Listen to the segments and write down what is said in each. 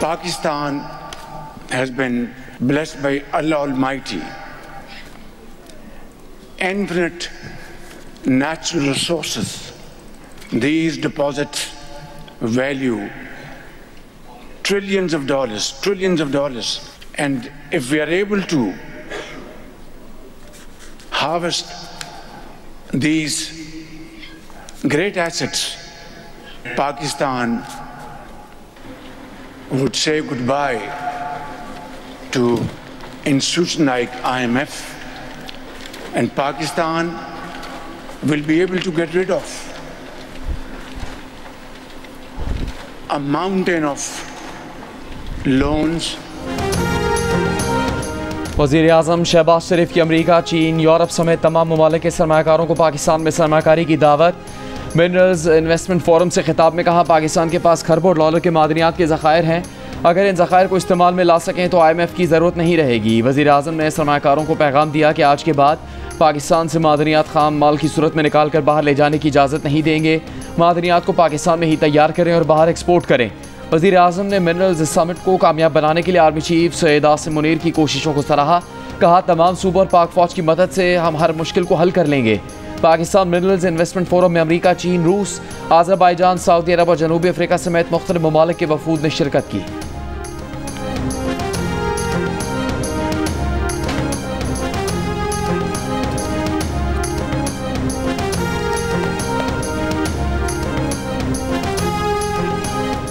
Pakistan has been blessed by Allah Almighty. Infinite natural resources. These deposits value trillions of dollars. And if we are able to harvest these great assets, Pakistan would say goodbye to institutions like IMF, and Pakistan will be able to get rid of a mountain of loans. वज़ीर आज़म शहबाज शरीफ की अमरीका, चीन, Europe समेत तमाम ममालिक के सरमाकारों को पाकिस्तान में सरमाकारी की दावत। मिनरल्स इन्वेस्टमेंट फोरम से खिताब में कहा, पाकिस्तान के पास खरबों डॉलर के मादनियात के ज़खायर हैं, अगर इन ज़खायर को इस्तेमाल में ला सकें तो IMF की ज़रूरत नहीं रहेगी। वज़ीर आज़म ने सरमाकारों को पैगाम दिया कि आज के बाद पाकिस्तान से मादनियात खाम माल की सूरत में निकाल कर बाहर ले जाने की इजाज़त नहीं देंगे। मादनियात को पाकिस्तान में ही तैयार करें और बाहर एक्सपोर्ट करें। वज़ीर आज़म ने मिनरल्स समिट को कामयाब बनाने के लिए आर्मी चीफ सैयद आसिम मुनीर की कोशिशों को सराहा। कहा, तमाम सूबों और पाक फ़ौज की मदद से हम हर मुश्किल को हल कर लेंगे। पाकिस्तान मिनरल्स इन्वेस्टमेंट फोरम में अमरीका, चीन, रूस, आज़रबाईजान, सऊदी अरब और जनूबी अफ्रीका समेत मुख्तलिफ ममालिक के वफूद ने शिरकत की।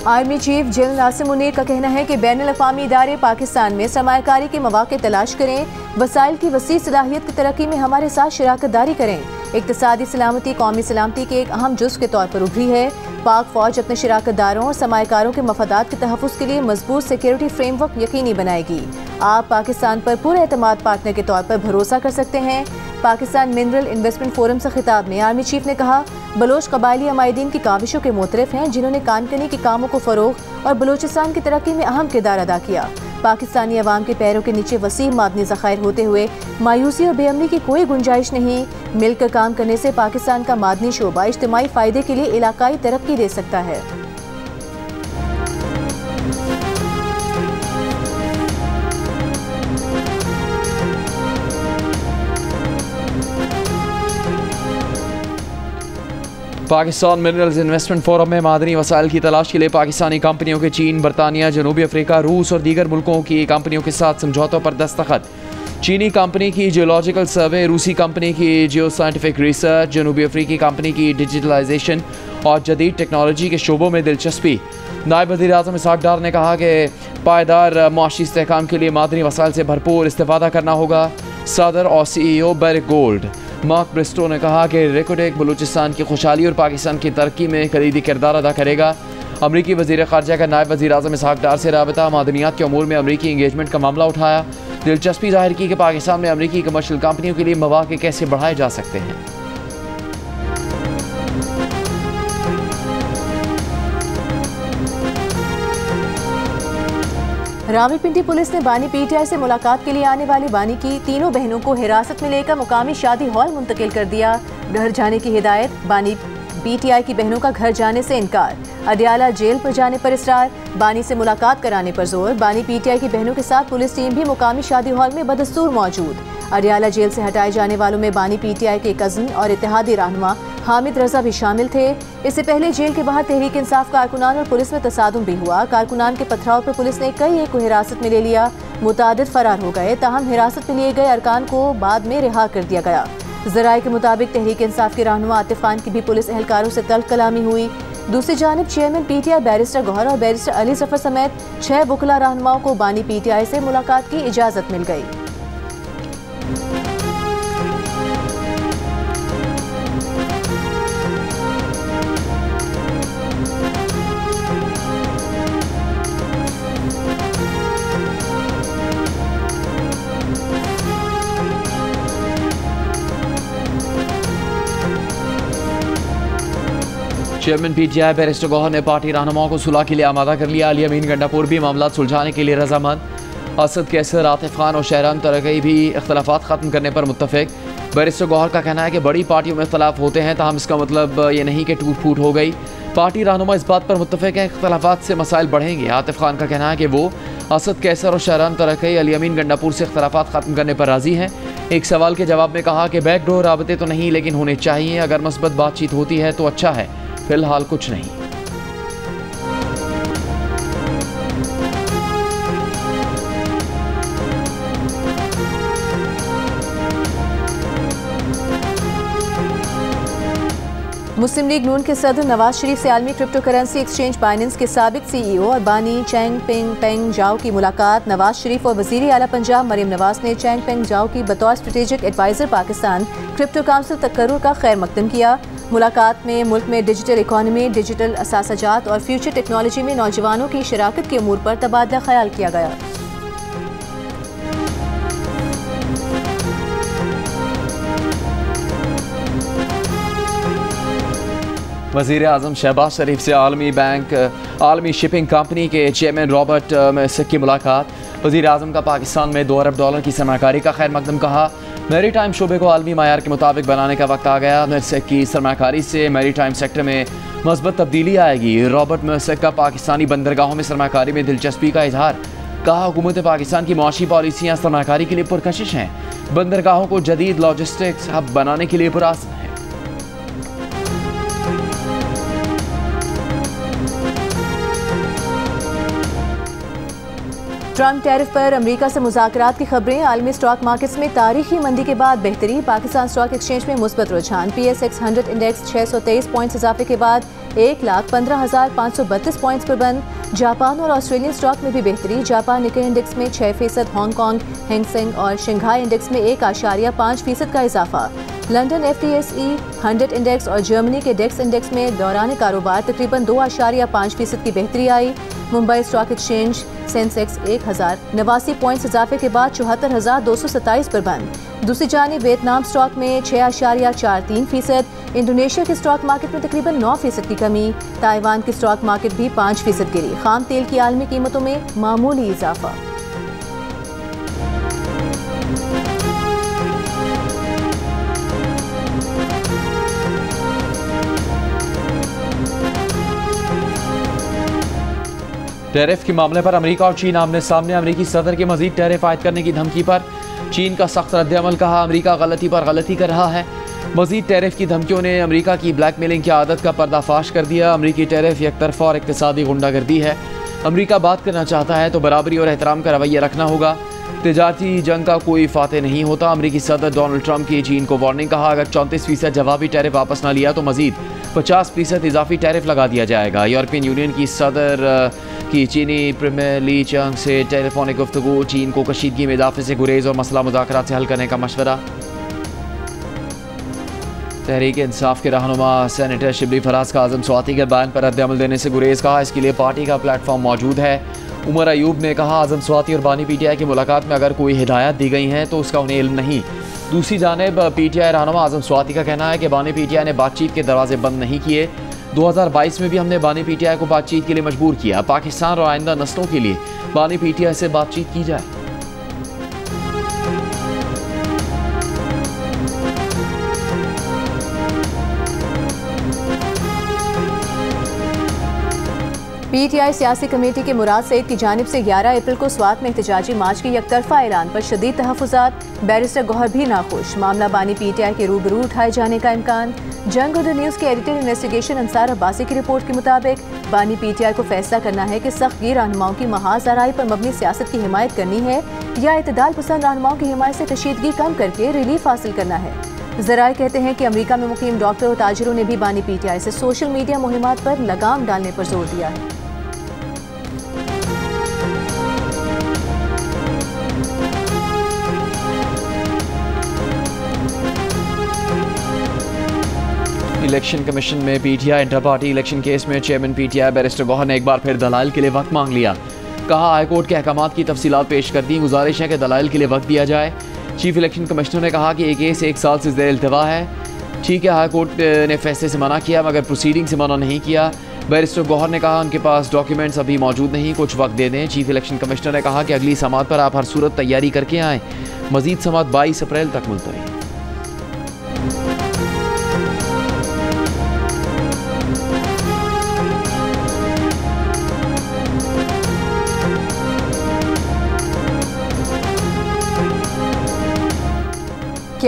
Army chief general Asim Munir का कहना है कि बैनुल-अक़वामी इदारे पाकिस्तान में सरमायाकारी के मौक़े तलाश करें, वसाइल की वसी सलाहियत की तरक्की में हमारे साथ शराकत दारी करें। इक़्तिसादी सलामती कौमी सलामती के एक अहम जुज़ के तौर पर उभरी है। पाक फ़ौज अपने शराकतदारों और सरमायाकारों के मफादात के तहफ़्फ़ुज़ के लिए मजबूत सिक्योरिटी फ्रेमवर्क यकीनी बनाएगी। आप पाकिस्तान पर पूरे एतमाद पार्टनर के तौर पर भरोसा कर सकते हैं। पाकिस्तान मिनरल इन्वेस्टमेंट फोरम से खिताब में आर्मी चीफ ने कहा, बलोच कबायली अमायदीन की काविशों के मोतरफ हैं, जिन्होंने कानकनी के कामों को फ़रोग़ और बलूचिस्तान की तरक्की में अहम किरदार अदा किया। पाकिस्तानी अवाम के पैरों के नीचे वसीह मादनी ज़खायर होते हुए मायूसी और बेअमनी की कोई गुंजाइश नहीं। मिलकर काम करने से पाकिस्तान का मादनी शोबा इज्तिमाई फ़ायदे के लिए इलाकाई तरक्की दे सकता है। पाकिस्तान मिनरल्स इन्वेस्टमेंट फोरम में मादनी वसाइल की तलाश के लिए पाकिस्तानी कंपनियों के चीन, बरतानिया, जनूबी अफ्रीका, रूस और दीगर मुल्कों की कंपनियों के साथ समझौतों पर दस्तखत। चीनी कंपनी की जियोलॉजिकल सर्वे, रूसी कंपनी की जियो साइंटिफिक रिसर्च, जनूबी अफ्रीकी कंपनी की डिजिटलाइजेशन और जदीद टेक्नोलॉजी के शोबों में दिलचस्पी। नायब वज़ीर आज़म इसहाक़ डार ने कहा कि पायदार मुआशी इस्तेहकाम के लिए मादनी वसाइल से भरपूर इस्तेफादा करना होगा। सदर और CEO Barrick Gold Mark Bristow ने कहा कि रेकोडेक बलूचिस्तान की खुशहाली और पाकिस्तान की तरक्की में कलीदी किरदार अदा करेगा। अमरीकी वज़ीर ख़ारजा का नायब वज़ीर आज़म इसहाक़ डार से राबता, मादनियात के अमूर में अमरीकी इंगेजमेंट का मामला उठाया। दिलचस्पी जाहिर की कि पाकिस्तान में अमरीकी कमर्शियल कंपनियों के लिए मौक़े कैसे बढ़ाए जा सकते हैं। रावलपिंडी पुलिस ने बानी PTI से मुलाकात के लिए आने वाली बानी की तीनों बहनों को हिरासत में लेकर मुकामी शादी हॉल मुंतकिल कर दिया। घर जाने की हिदायत, बानी PTI की बहनों का घर जाने से इनकार, अडियाला जेल पर जाने पर इसरार, बानी से मुलाकात कराने पर जोर। बानी PTI की बहनों के साथ पुलिस टीम भी मुकामी शादी हॉल में बदस्तूर मौजूद। अडियाला जेल से हटाए जाने वालों में बानी PTI के कज़न और इत्तेहादी रहनुमा हामिद रजा भी शामिल थे। इससे पहले जेल के बाहर तहरीक इंसाफ कारकुनान और पुलिस में तसादुम भी हुआ। कारकुनान के पथराव पर पुलिस ने कई एक को हिरासत में ले लिया, मुतादिद फरार हो गए। ताहम हिरासत में लिए गए अरकान को बाद में रिहा कर दिया गया। ज़राए के मुताबिक तहरीक इंसाफ के रहनुमा आतिफ खान की भी पुलिस एहलकारों से तल्ख कलामी हुई। दूसरी जानिब चेयरमैन PTI बैरिस्टर गौहर और बैरिस्टर अली जफर समेत 6 वकला रहनुमाओं को बानी PTI से मुलाकात की इजाज़त मिल गई। चेयरमैन PTI बैरिस्टर गौहर ने पार्टी रहनुमाओं को सुलह के लिए आमादा कर लिया। अली अमीन गंडापुर भी मामला सुलझाने के लिए रजामंद। असद कैसर, आतिफ खान और शहरान तरक़ई भी इख्तलाफात ख़त्म करने पर मुत्तफ़िक। बैरिस्टर गौहर का कहना है कि बड़ी पार्टियों में इख्तलाफ होते हैं, ताहम इसका मतलब ये नहीं कि टूट फूट हो गई। पार्टी रहनुमा इस बात पर मुत्तफिक है इख्तलाफात से मसाइल बढ़ेंगे। आतिफ खान का कहना है कि वो असद कैसर और शहरान तरक्की अली अमीन गंडापुर से इख्तलाफात ख़त्म करने पर राज़ी हैं। एक सवाल के जवाब में कहा कि बैकडोर राबते तो नहीं लेकिन होने चाहिए। अगर मस्बत बातचीत होती है तो अच्छा है, फिलहाल कुछ नहीं। मुस्लिम लीग नून के सदर नवाज शरीफ से आलमी क्रिप्टो करेंसी एक्सचेंज बाइनेंस के साबिक CEO और बानी चैंग पिंग पेंग जाओ की मुलाकात। नवाज शरीफ और वजीर आला पंजाब मरियम नवाज ने चैंग पेंग जाओ की बतौर strategic advisor Pakistan crypto council तकर्रुर का खैर मकदम किया। मुलाकात में मुल्क में डिजिटल इकॉनमी, डिजिटल असासाजात और फ्यूचर टेक्नोलॉजी में नौजवानों की शराकत के अमूर पर तबादला ख्याल किया गया। वज़ीर आज़म शहबाज शरीफ से आलमी शिपिंग कंपनी के चेयरमैन रॉबर्ट मेसिक की मुलाकात। वज़ीर आज़म का पाकिस्तान में $2 अरब की सरमाकारी का खैर मकदम। कहा मैरी टाइम शोबे को आलमी मायार के मुताबिक बनाने का वक्त आ गया। मेसिक की सरमाकारी से मैरी टाइम सेक्टर में मस्बत तब्दीली आएगी। रॉबर्ट मेसिक का पाकिस्तानी बंदरगाहों में सरमाकारी में दिलचस्पी का इजहार। कहा हुकूमत पाकिस्तान की मुआशी पॉलिसियाँ सरमाकारी के लिए पुरकशिश हैं। बंदरगाहों को जदीद लॉजिस्टिक्स हब बनाने के लिए पुरअज़्म है। ट्रम्प टैरिफ पर अमेरिका से मुज़ाकरात की खबरें। आलमी स्टॉक मार्केट्स में तारीखी मंदी के बाद बेहतरी। पाकिस्तान स्टॉक एक्सचेंज में मुस्बत रुझान। PSX 100 इंडेक्स 623 पॉइंट्स इजाफे के बाद 1,15,532 पॉइंट्स पर बंद। जापान और ऑस्ट्रेलियन स्टॉक में भी बेहतरी। जापान निक्केई इंडेक्स में 6%, हांगकांग, हैंगसेंग और शंघाई इंडेक्स में 1.5% का इजाफा। लंदन FTSE 100 इंडेक्स और जर्मनी के डेक्स इंडेक्स में दौरान कारोबार तकरीबन 2.5% की बेहतरी आई। Mumbai stock exchange Sensex 1,089 points इजाफे के बाद 74,227 पर बंद। दूसरी जानिब वियतनाम स्टॉक में 6.43%। इंडोनेशिया के स्टॉक मार्केट में तकरीबन 9% की कमी। ताइवान की स्टॉक मार्केट भी 5% गिरी। खाम तेल की आलमी कीमतों में मामूली इजाफा। टैरिफ के मामले पर अमेरिका और चीन आमने सामने। अमेरिकी सदर के मजीद टैरिफ आयद करने की धमकी पर चीन का सख्त रद्द-ए-अमल। कहा अमेरिका गलती पर गलती कर रहा है। मजीद टैरिफ की धमकियों ने अमेरिका की ब्लैकमेलिंग की आदत का पर्दाफाश कर दिया। अमेरिकी टैरिफ एक तरफा और इक्तिसादी गुंडागर्दी है। अमेरिका बात करना चाहता है तो बराबरी और एहतराम का रवैया रखना होगा। तिजारती जंग का कोई फाते नहीं होता। अमेरिकी सदर डोनाल्ड ट्रंप की चीन को वार्निंग। कहा अगर 34% जवाबी टैरिफ वापस ना लिया तो मजीद 50% इजाफी टैरिफ लगा दिया जाएगा। यूरोपियन यूनियन की सदर की चीनी प्रीमियर ली चंग से टेलीफोनिक गुफ्तगू। चीन को कशीदगी में इजाफे से गुरेज और मसला मुज़ाकरात से हल करने का मशवरा। तहरीक इंसाफ के रहनुमा सेनेटर शिबली फराज का आज़म स्वाति के बयान पर रद्द-ए-अमल देने से गुरेज। कहा इसके लिए पार्टी का प्लेटफॉर्म मौजूद है। उमर अयूब ने कहा आज़म स्वाति और बानी PTI की मुलाकात में अगर कोई हिदायत दी गई हैं तो उसका उन्हें इल्म नहीं। दूसरी जानिब PTI रहनुमा आज़म स्वाति का कहना है कि बानी PTI ने बातचीत के दरवाजे बंद नहीं किए। 2022 में भी हमने बानी PTI को बातचीत के लिए मजबूर किया। पाकिस्तान और आइंदा नस्लों के लिए बानी PTI से बातचीत की जाए। PTI सियासी कमेटी के मुराद सईद की जानिब से 11 अप्रैल को स्वात में एहतजाजी मार्च के यकतरफा ऐलान पर शदीद तहफ़्फ़ुज़ात। बैरिस्टर गौहर भी नाखुश। मामला बानी PTI के रूबरू उठाए जाने का इम्कान। जंग और न्यूज़ के एडिटर इन्वेस्टिगेशन अंसार अब्बासी की रिपोर्ट के मुताबिक बानी PTI को फैसला करना है कि सख्तगीर रहनुमाओं की महाज आराई पर मबनी सियासत की हिमायत करनी है या इत्तेदाल पसंद रहनुमाओं की हिमायत से कशीदगी कम करके रिलीफ हासिल करना है। ज़राए कहते हैं कि अमेरिका में मुकीम डॉक्टर और ताजिरों ने भी बानी PTI से सोशल मीडिया मुहिमात पर लगाम डालने पर जोर दिया है। इलेक्शन कमीशन में PTI inter party election case में चेयरमैन PTI बैरिस्टर गौहर ने एक बार फिर दलाइल के लिए वक्त मांग लिया। कहा हाईकोर्ट के अहकामात की तफसीलात पेश कर दी। गुजारिश है कि दलाइल के लिए वक्त दिया जाए। चीफ इलेक्शन कमिश्नर ने कहा कि ये केस 1 साल से ज़ेर इल्तवा है। ठीक है हाईकोर्ट ने फैसले से मना किया मगर प्रोसीडिंग से मना नहीं किया। बैरिस्टर गौहर ने कहा उनके पास डॉक्यूमेंट्स अभी मौजूद नहीं, कुछ वक्त दे दें। चीफ इलेक्शन कमिश्नर ने कहा कि अगली समात पर आप हर सूरत तैयारी करके आएँ। मजीद समात 22 अप्रैल तक मुलतवी।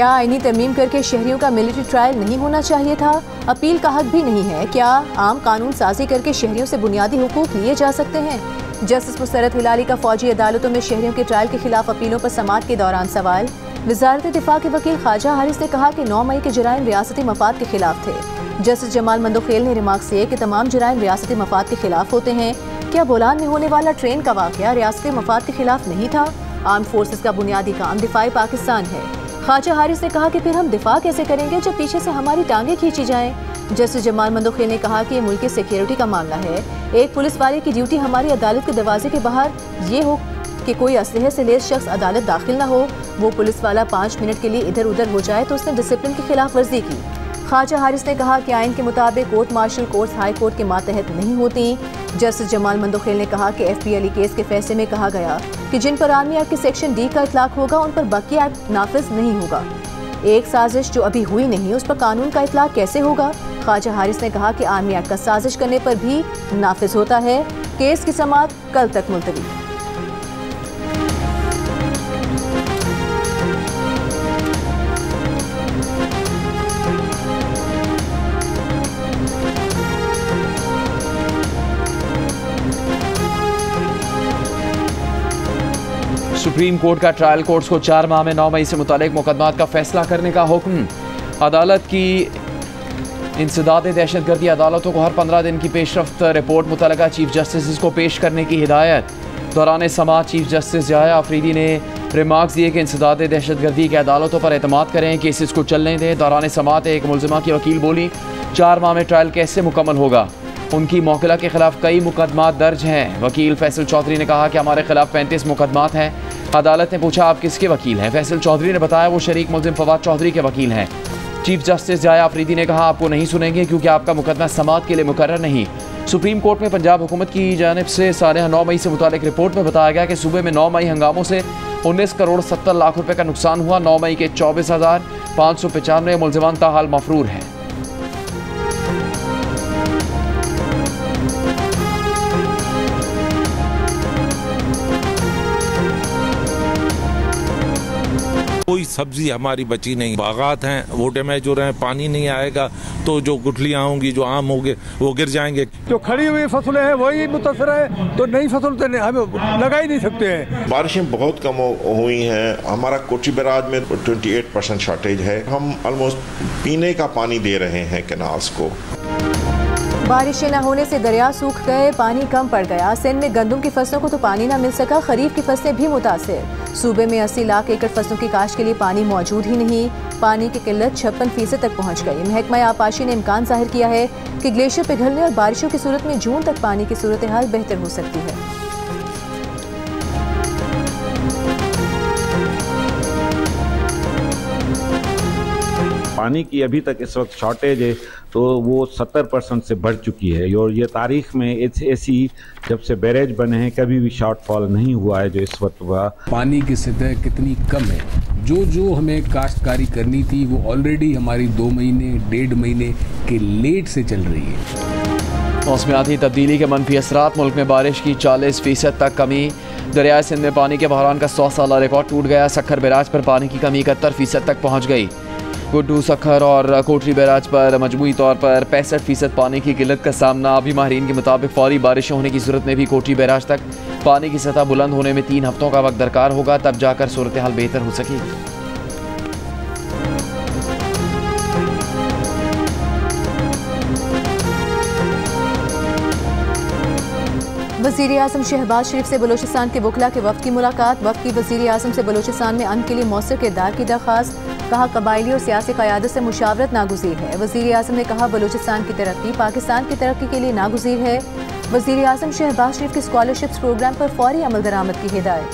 क्या आईनी तरमीम करके शहरियों का मिलिट्री ट्रायल नहीं होना चाहिए था? अपील का हक भी नहीं है? क्या आम कानून साजी करके शहरियों से बुनियादी हुकूक लिए जा सकते हैं? जस्टिस मुसरत हिलाली का फौजी अदालतों में शहरियों के ट्रायल के खिलाफ अपीलों पर समाअत के दौरान सवाल। वजारत दिफा के वकील ख्वाजा हारिस ने कहा कि 9 मई के जराइम रियासती मफाद के खिलाफ थे। जस्टिस जमाल मंदोखेल ने रिमार्क किए कि तमाम जराइम रियासती मफाद के खिलाफ होते हैं। क्या बोलान में होने वाला ट्रेन का वाक़या रियासती मफाद के खिलाफ नहीं था? आर्म फोर्सेस का बुनियादी काम दिफाई पाकिस्तान है। ख्वाजा हारिस ने कहा कि फिर हम दिफा कैसे करेंगे जब पीछे से हमारी टांगें खींची जाएं। जस्टिस जमाल मंदोखेल ने कहा कि ये मुल्क की सिक्योरिटी का मामला है। एक पुलिस वाले की ड्यूटी हमारी अदालत के दरवाजे के बाहर ये हो कि कोई असलहे से लैस शख्स अदालत दाखिल न हो। वो पुलिस वाला 5 मिनट के लिए इधर उधर हो जाए तो उसने डिसिप्लिन की खिलाफ वर्जी की। ख्वाजा हारिस ने कहा कि आइन के मुताबिक court martial courts high court के मातहत नहीं होती। जस्टिस जमाल मंदोखेल ने कहा कि FPLE केस के फैसले में कहा गया कि जिन पर आर्मी एक्ट के सेक्शन D का इतलाक होगा उन पर बकिया एक्ट नाफिज नहीं होगा। एक साजिश जो अभी हुई नहीं उस पर कानून का इतलाक कैसे होगा? ख्वाजा हारिस ने कहा कि आर्मी एक्ट का साजिश करने पर भी नाफिज होता है। केस की समाअत कल तक मुलतवी। सुप्रीम कोर्ट का ट्रायल कोर्ट्स को 4 माह में 9 मई से मुतालिक मुकदमात का फैसला करने का हुक्म। अदालत की इंसदाद दहशतगर्दी अदालतों को हर 15 दिन की पेशरफ्त रिपोर्ट मुतलका चीफ जस्टिस को पेश करने की हिदायत। दौरान समाअत चीफ जस्टिस याया अफरीदी ने रिमार्क्स दिए कि इंसदाद दहशतगर्दी की अदालतों पर एतमाद करें, केसेस को चलने दें। दौरान समाअत एक मुलजिमा की वकील बोली 4 माह में ट्रायल कैसे मुकम्मल होगा? उनकी मौकिला के खिलाफ कई मुकदमात दर्ज हैं। वकील फैसल चौधरी ने कहा कि हमारे खिलाफ 35 मुकदमात हैं। अदालत ने पूछा आप किसके वकील हैं? फैसल चौधरी ने बताया वो शरीक मुलजिम फवाद चौधरी के वकील हैं। चीफ जस्टिस याया अफरीदी ने कहा आपको नहीं सुनेंगे क्योंकि आपका मुकदमा समाअत के लिए मुकर्रर नहीं। सुप्रीम कोर्ट में पंजाब हुकूमत की जानिब से सालिहा 9 मई से मुतालिक रिपोर्ट में बताया गया कि सूबे में 9 मई हंगामों से 19 करोड़ 70 लाख रुपए का नुकसान हुआ। 9 मई के 24,595 मुलजिमान ताहाल मफरूर हैं। कोई सब्जी हमारी बची नहीं। बागात हैं वो डैमेज हो रहे हैं, पानी नहीं आएगा तो जो गुठलियाँ होंगी, जो आम होंगे वो गिर जाएंगे। जो खड़ी हुई फसलें हैं वही मुतासर है, तो नई फसल तो हम लगा ही नहीं सकते हैं। बारिशें बहुत कम हुई हैं। हमारा कोची बैराज में 28% शॉर्टेज है। हम ऑलमोस्ट पीने का पानी दे रहे हैं कैनाल्स को। बारिशें न होने से दरिया सूख गए, पानी कम पड़ गया। सिंध में गंदम की फसलों को तो पानी न मिल सका, खरीफ की फसलें भी मुतासिर। सूबे में 80 लाख एकड़ फसलों की काश्त के लिए पानी मौजूद ही नहीं। पानी की किल्लत 56% तक पहुँच गई। महकमा आबपाशी ने इम्कान जाहिर किया है कि ग्लेशियर पिघलने और बारिशों की सूरत में जून तक पानी की सूरत हाल बेहतर हो सकती है। पानी की अभी तक इस वक्त शॉर्टेज है तो वो 70% से बढ़ चुकी है और ये तारीख में ऐसी जब से बैरेज बने हैं कभी भी शॉर्टफॉल नहीं हुआ है जो इस वक्त हुआ। पानी की सतह कितनी कम है, जो हमें काश्तकारी करनी थी वो ऑलरेडी हमारी 2 महीने 1.5 महीने के लेट से चल रही है। मौसमियाती तब्दीली के मनफी असरात, मुल्क में बारिश की 40% तक कमी। दरियाए सिंध में पानी के बहरान का 100 साला रिकॉर्ड टूट गया। सखर बैराज पर पानी की कमी 71% तक पहुँच गई। गुड्डू, सखर और कोटरी बैराज पर मजमूई तौर पर 65% पानी की किल्लत का सामना। अभी माहिरीन के मुताबिक फौरी बारिशें होने की सूरत में भी कोटरी बैराज तक पानी की सतह बुलंद होने में 3 हफ्तों का वक्त दरकार होगा, तब जाकर सूरत हाल बेहतर हो सकेगी। वज़ीर आज़म शहबाज शरीफ से बलोचिस्तान के वकला के वफ़द की मुलाकात। वफ़द की वज़ीर आज़म से बलोचिस्तान में अमन के लिए मौसर किरदार की दरख्वास्त। कहा कबायली और सियासी क़यादत से मुशावरत नागुज़ीर है। वज़ीर आज़म ने कहा बलोचिस्तान की तरक्की पाकिस्तान की तरक्की के लिए नागुज़ीर है। वज़ीर आज़म शहबाज शरीफ के स्कॉलरशिप्स प्रोग्राम पर फौरी अमल दरामद की हिदायत।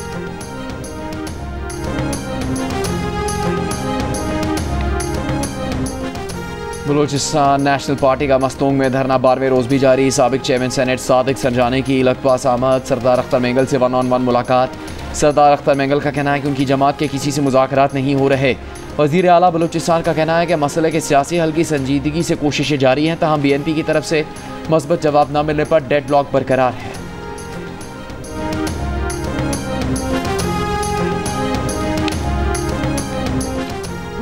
बलूचिस्तान नेशनल पार्टी का मस्तूंग में धरना 12वें रोज़ भी जारी। साबिक चेयरमैन सेनेट सादिक सरजानी की लखपास आमद। सरदार अख्तर मेंगल से 1-on-1 मुलाकात। सरदार अख्तर मेंगल का कहना है कि उनकी जमात के किसी से मुज़ाकरात नहीं हो रहे। वज़ीर आला बलूचिस्तान का कहना है कि मसले के सियासी हल की संजीदगी से कोशिशें जारी हैं, तहम BNP की तरफ से मस्बत जवाब न मिलने पर डेडलॉक बरकरार है।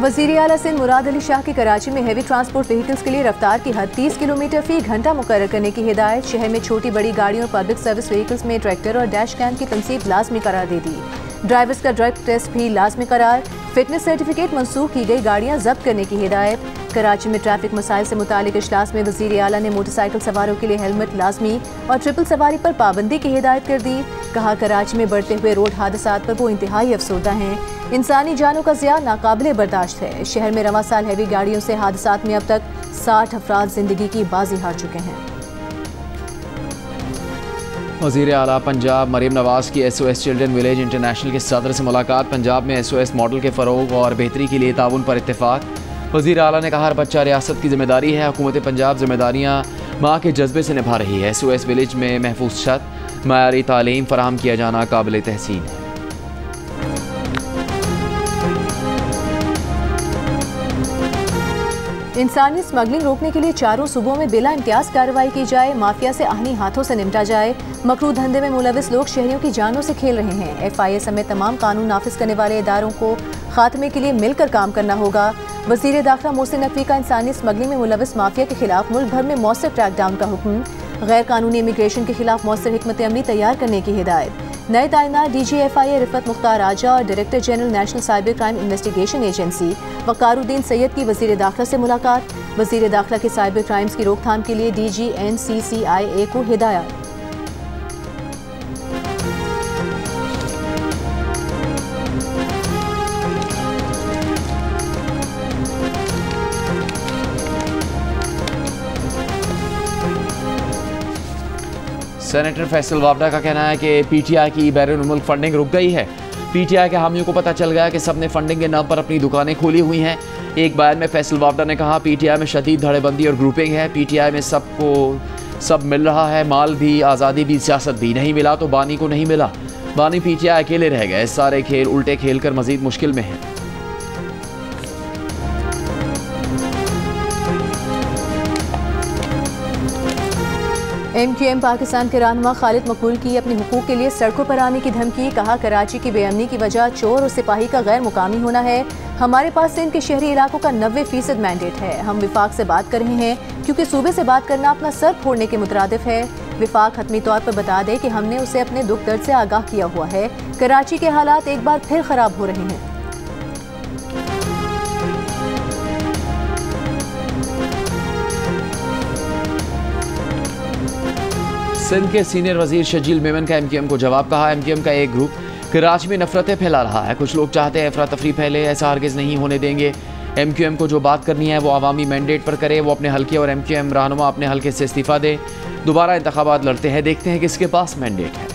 वज़ीर आला सिंध मुराद अली शाह की कराची में हेवी ट्रांसपोर्ट व्हीकल्स के लिए रफ्तार की हद 30 किलोमीटर फी घंटा मुकर्रर करने की हिदायत। शहर में छोटी बड़ी गाड़ियों और पब्लिक सर्विस व्हीकल्स में ट्रैक्टर और डैश कैम की तनसीब लाजमी करार दे दी। ड्राइवर्स का ड्रग टेस्ट भी लाजमी करार। फिटनेस सर्टिफिकेट मंसूख की गई गाड़ियां जब्त करने की हिदायत। कराची में ट्रैफिक मसाइल से मुतालिक इजलास में वज़ीर आला ने मोटरसाइकिल सवारों के लिए हेलमेट लाजमी और ट्रिपल सवारी पर पाबंदी की हिदायत कर दी। कहा कराची में बढ़ते हुए रोड हादसात पर वो इंतहाई अफसोदा हैं। इंसानी जानों का ज़िया नाकाबिले बर्दाश्त है। शहर में रवां साल हैवी गाड़ियों से हादसात में अब तक 60 अफराद जिंदगी की बाजी हार चुके हैं। वज़ीर आला पंजाब मरीम नवाज की SOS चिल्ड्रन विलेज इंटरनेशनल के सदर से मुलाकात। पंजाब में SOS मॉडल के फ़रोग और बेहतरी के लिए ताउन पर इत्तेफाक। वज़ीर आला ने कहा हर बच्चा रियासत की जिम्मेदारी है। हुकूमत पंजाब जिम्मेदारियाँ माँ के जज्बे से निभा रही है। SOS विलेज में महफूज छत, मयारी तालीम फराहम किया जाना काबिल तहसीन है। इंसानी स्मगलिंग रोकने के लिए चारों सूबों में बिला इम्तियाज कार्रवाई की जाए। माफिया से आहनी हाथों से निपटा जाए। मकरू धंधे में मुलविस लोग शहरियों की जानों से खेल रहे हैं। FIA समेत तमाम कानून नाफिज करने वाले इदारों को खात्मे के लिए मिलकर काम करना होगा। वज़ीर दाखिला मोहसिन नकवी का इंसानी स्मगलिंग में मुलविस माफिया के खिलाफ मुल्क भर में मौसर क्रैकडाउन का हुक्म। गैर कानूनी इमिग्रेशन के खिलाफ मौसर हिकमत अमली तैयार करने की हिदायत। नए तैनात DG FIA रिफत मुख्तार आजा और director general national cyber crime investigation agency Waqaruddin Syed की वज़ीर दाखिला से मुलाकात। वज़ीर दाखिला की साइबर क्राइम्स की रोकथाम के लिए DG NCCIA को हिदायत। सेनेटर फैसल वावडा का कहना है कि PTI की बैरून मुल्क फंडिंग रुक गई है। PTI के हामियों को पता चल गया कि सबने फंडिंग के नाम पर अपनी दुकानें खोली हुई हैं। एक बयान में फैसल वावडा ने कहा PTI में शदीद धड़ेबंदी और ग्रुपिंग है। PTI में सबको सब मिल रहा है, माल भी, आज़ादी भी, सियासत भी। नहीं मिला तो बानी को नहीं मिला। बानी PTI अकेले रह गए। सारे खेल उल्टे खेल कर मजीद मुश्किल में है। MQM पाकिस्तान के रहनुमा खालिद मकबूल की अपने हुकूक के लिए सड़कों पर आने की धमकी। कहा कराची की बेअमनी की वजह चोर और सिपाही का गैर मुकामी होना है। हमारे पास सिंध के शहरी इलाकों का 90% मैंडेट है। हम विफाक से बात कर रहे हैं क्योंकि सूबे से बात करना अपना सर फोड़ने के मुतरादिफ है। विफाक हतमी तौर पर बता दे कि हमने उसे अपने दुख दर्द से आगाह किया हुआ है। कराची के हालात एक बार फिर खराब हो रहे हैं। सिंध के सीनियर वजीर शजील मेमन का MQM को जवाब। कहा MQM का एक ग्रुप कराची में नफरतें फैला रहा है। कुछ लोग चाहते हैं अफरा तफरी फैले, ऐसा हरगिज़ नहीं होने देंगे। MQM को जो बात करनी है वो अवामी मैंडेट पर करे। वो अपने हल्के और MQM रहनुमा अपने हल्के से इस्तीफा दे। दोबारा इंतखाबात लड़ते हैं, देखते हैं किसके पास मैंडेट है।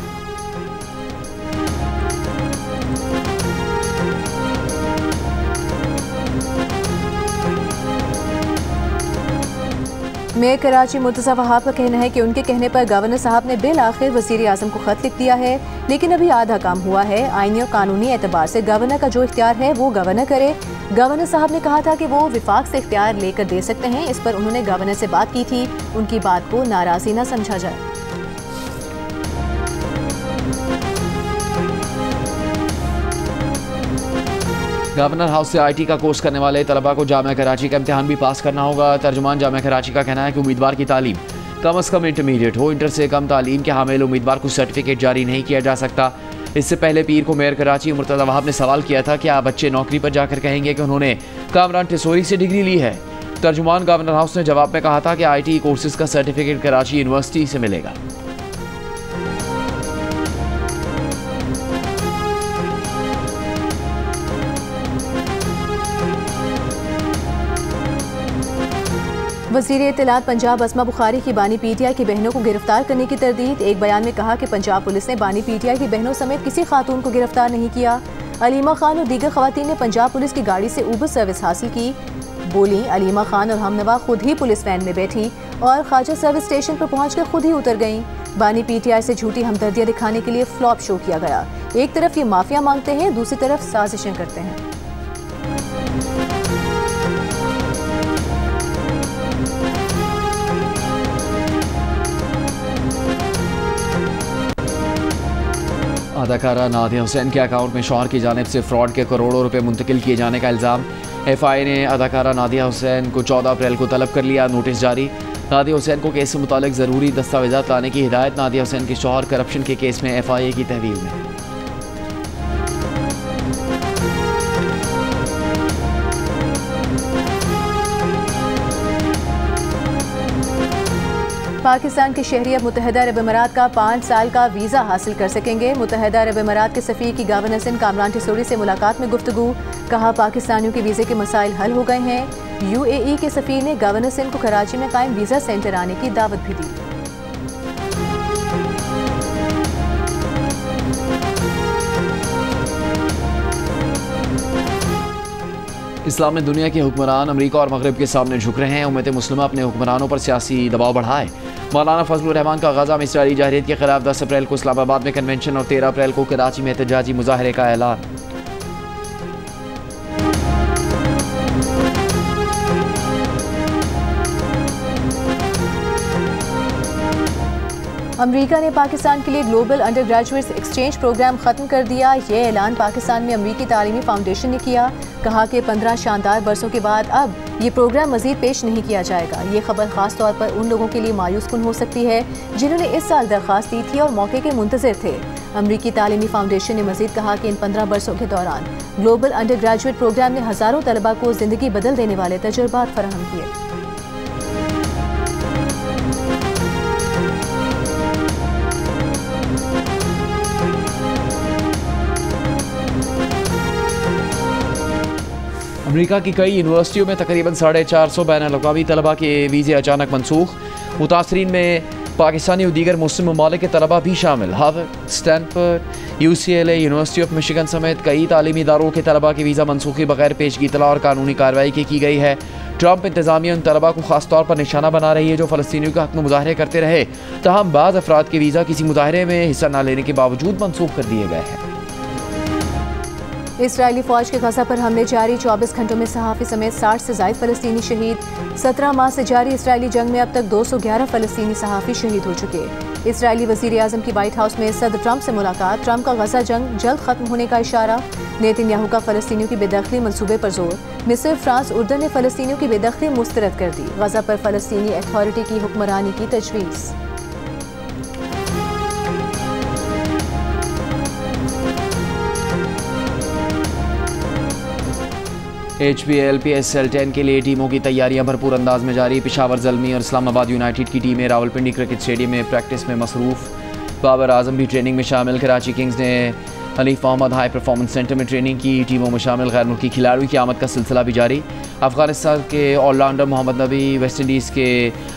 मेयर कराची मुर्तज़ा वहाब का कहना है कि उनके कहने पर गवर्नर साहब ने बिल आखिर वज़ीर आज़म को खत लिख दिया है, लेकिन अभी आधा काम हुआ है। आईनी और कानूनी एतबार से गवर्नर का जो इख्तियार है वो गवर्नर करे। गवर्नर साहब ने कहा था कि वो विफाक से इख्तियार लेकर दे सकते हैं। इस पर उन्होंने गवर्नर से बात की थी। उनकी बात को नाराज़ी न समझा जाए। गवर्नर हाउस से IT का कोर्स करने वाले तलबा को जामिया कराची का इम्तिहान भी पास करना होगा। तर्जुमान जामिया कराची का कहना है कि उम्मीदवार की तालीम कम अज़ कम इंटरमीडिएट हो। इंटर से कम तालीम के हामिल उम्मीदवार को सर्टिफिकेट जारी नहीं किया जा सकता। इससे पहले पीर को मेयर कराची मुर्तज़ा वहाब ने सवाल किया था, क्या बच्चे नौकरी पर जाकर कहेंगे कि उन्होंने कामरान टिसोरी से डिग्री ली है। तर्जुमान गवर्नर हाउस ने जवाब में कहा था कि IT कोर्सेज का सर्टिफिकेट कराची यूनिवर्सिटी से मिलेगा। वज़ीर इत्तलात पंजाब अस्मा बुखारी की बानी PTI की बहनों को गिरफ्तार करने की तरदीद। एक बयान में कहा कि पंजाब पुलिस ने बानी PTI की बहनों समेत किसी खातून को गिरफ्तार नहीं किया। अलीमा खान और दीगर खवातीन ने पंजाब पुलिस की गाड़ी से ऊबर सर्विस हासिल की। बोली अलीमा खान और हमनवा खुद ही पुलिस वैन में बैठी और ख्वाजा सर्विस स्टेशन पर पहुंचकर खुद ही उतर गईं। बानी PTI से झूठी हमदर्दियाँ दिखाने के लिए फ्लॉप शो किया गया। एक तरफ ये माफिया मांगते हैं, दूसरी तरफ साजिशें करते हैं। अदाकारा नादिया हुसैन के अकाउंट में शौहर की जानिब से फ्रॉड के करोड़ों रुपए मुंतकिल किए जाने का इल्ज़ाम। FI ने अदाकारा नादिया हुसैन को 14 अप्रैल को तलब कर लिया। नोटिस जारी। नादिया हुसैन को केस से मुतालिक ज़रूरी दस्तावेज़ात लाने की हिदायत। नादिया हुसैन के शौहर करप्शन के केस में FIA की तहवील में। पाकिस्तान के शहरी अब मुत्तहिदा अरब अमीरात का 5 साल का वीज़ा हासिल कर सकेंगे। मुत्तहिदा अरब अमीरात के सफ़ीर की गवर्नर सिंध कामरान टिसोरी से मुलाकात में गुफ्तगू। कहा पाकिस्तानियों के वीज़े के मसाइल हल हो गए हैं। UAE के सफ़ीर ने गवर्नर सिंध को कराची में कायम वीज़ा सेंटर आने की दावत भी दी। इस्लामी दुनिया के हुक्मरान अमेरिका और मगरब के सामने झुक रहे हैं। उम्मत मुस्लिमा अपने हुक्मरानों पर सियासी दबाव बढ़ाए। मौलाना फजलुर रहमान का गजा में इसराइली जारहियत के खिलाफ 10 अप्रैल को इस्लामाबाद में कन्वेंशन और 13 अप्रैल को कराची में एहतजाजी मुजाहरे का ऐलान। अमेरिका ने पाकिस्तान के लिए global undergraduates exchange programme ख़त्म कर दिया। ये ऐलान पाकिस्तान में अमेरिकी तालीमी फाउंडेशन ने किया। कहा कि 15 शानदार बरसों के बाद अब ये प्रोग्राम मजीद पेश नहीं किया जाएगा। ये खबर खास तौर पर उन लोगों के लिए मायूस कुन हो सकती है जिन्होंने इस साल दरख्वास्त दी थी और मौके के मुंतज़िर थे। अमेरिकी तालीमी फाउंडेशन ने मजीद कहा कि इन 15 बरसों के दौरान ग्लोबल अंडर ग्रेजुएट प्रोग्राम ने हज़ारों तलबा को ज़िंदगी बदल देने वाले तजुर्बात फराहम किए। अमेरिका की कई यूनिवर्सिटियों में तकरीबन 450 बैनुल-अक़वामी तलबा के वीज़े अचानक मनसूख। मुतासरीन में पाकिस्तानी और दीगर मुस्लिम ममालिक के तलबा भी शामिल। Harvard, Stanford, UCLA, university of Michigan समेत कई तालीमी इदारों के तलबा की वीज़ा मनसूखी बगैर पेशगी इतला और कानूनी कार्रवाई की गई है। ट्रंप इंतजामिया उन तलबा को खास तौर पर निशाना बना रही है जो फ़लस्तीनियों के हक़ में मुजाहरे करते रहे। तहम बाज़ अफराद के वीज़ा किसी मुजाहरे में हिस्सा न लेने के बावजूद मनसूख कर दिए गए हैं। इसराइली फ़ौज के गज़ा पर हमले जारी। 24 घंटों में सहाफ़ी समेत 60 से ज़ायद फ़लस्तीनी शहीद। 17 माह से जारी इसराइली जंग में अब तक 211 फ़लस्तीनी सहाफ़ी शहीद हो चुके। इसराइली वज़ीर आज़म की व्हाइट हाउस में सदर ट्रंप से मुलाकात। ट्रंप का गज़ा जंग जल्द ख़त्म होने का इशारा। नेतन्याहू का फ़लस्तीनियों की बेदखली मनसूबे पर जोर। मिस्र, फ्रांस, उर्दन ने फ़लस्तीनियों की बेदखली मुस्तरद कर दी। गज़ा पर फ़लस्तीनी अथॉरिटी की हुक्मरानी की तजवीज़। HPL PSL 10 के लिए टीमों की तैयारियां भरपूर अंदाज में जारी। पेशावर ज़ल्मी और इस्लामाबाद यूनाइटेड की टीमें रावलपिंडी क्रिकेट स्टेडियम में प्रैक्टिस में मसरूफ़। बाबर आजम भी ट्रेनिंग में शामिल। कराची किंग्स ने Hanif Mohammad high performance centre में ट्रेनिंग की। टीमों में शामिल गैर मुल्की खिलाड़ियों की आमद का सिलसिला भी जारी। अफगानिस्तान के ऑलराउंडर मोहम्मद नबी, वेस्ट इंडीज़ के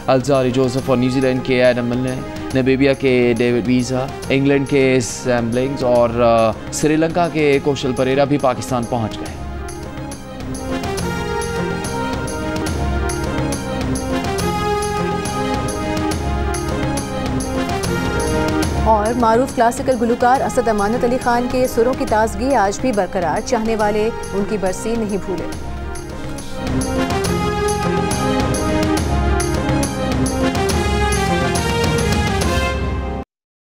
अल्जारी जोसेफ और न्यूजीलैंड के एडम मिलने, नामीबिया के डेविड वीज़ा, इंग्लैंड के सैम ब्लिंग्स और श्रीलंका के कौशल परेरा भी पाकिस्तान पहुँच गए। और मारूफ क्लासिकल गुलकार असद अमानत अली खान के सुरों की ताजगी आज भी बरकरार। चाहने वाले उनकी बरसी नहीं भूले।